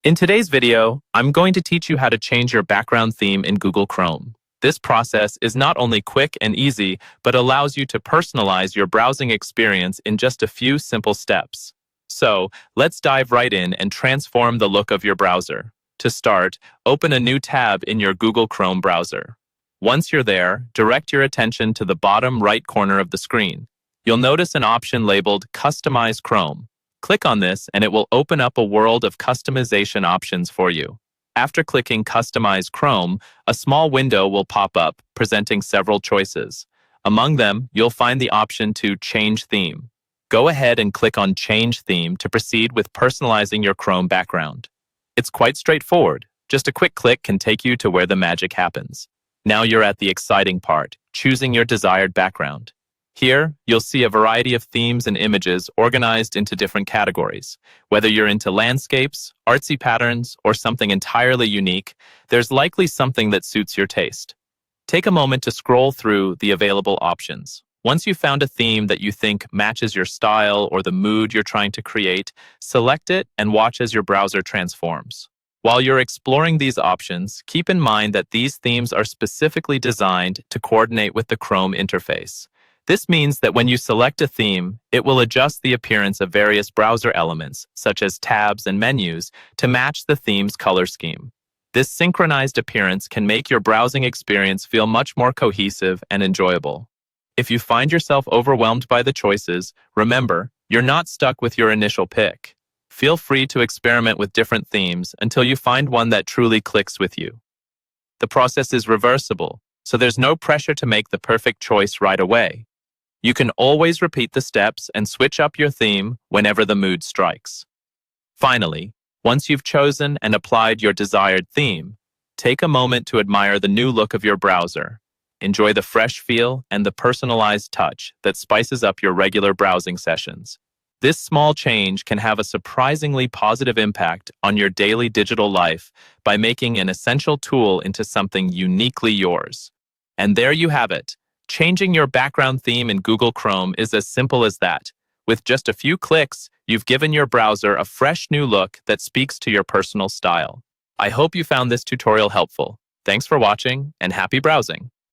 In today's video, I'm going to teach you how to change your background theme in Google Chrome. This process is not only quick and easy, but allows you to personalize your browsing experience in just a few simple steps. So, let's dive right in and transform the look of your browser. To start, open a new tab in your Google Chrome browser. Once you're there, direct your attention to the bottom right corner of the screen. You'll notice an option labeled Customize Chrome. Click on this and it will open up a world of customization options for you. After clicking Customize Chrome, a small window will pop up, presenting several choices. Among them, you'll find the option to Change Theme. Go ahead and click on Change Theme to proceed with personalizing your Chrome background. It's quite straightforward. Just a quick click can take you to where the magic happens. Now you're at the exciting part, choosing your desired background. Here, you'll see a variety of themes and images organized into different categories. Whether you're into landscapes, artsy patterns, or something entirely unique, there's likely something that suits your taste. Take a moment to scroll through the available options. Once you've found a theme that you think matches your style or the mood you're trying to create, select it and watch as your browser transforms. While you're exploring these options, keep in mind that these themes are specifically designed to coordinate with the Chrome interface. This means that when you select a theme, it will adjust the appearance of various browser elements, such as tabs and menus, to match the theme's color scheme. This synchronized appearance can make your browsing experience feel much more cohesive and enjoyable. If you find yourself overwhelmed by the choices, remember, you're not stuck with your initial pick. Feel free to experiment with different themes until you find one that truly clicks with you. The process is reversible, so there's no pressure to make the perfect choice right away. You can always repeat the steps and switch up your theme whenever the mood strikes. Finally, once you've chosen and applied your desired theme, take a moment to admire the new look of your browser. Enjoy the fresh feel and the personalized touch that spices up your regular browsing sessions. This small change can have a surprisingly positive impact on your daily digital life by making an essential tool into something uniquely yours. And there you have it. Changing your background theme in Google Chrome is as simple as that. With just a few clicks, you've given your browser a fresh new look that speaks to your personal style. I hope you found this tutorial helpful. Thanks for watching and happy browsing.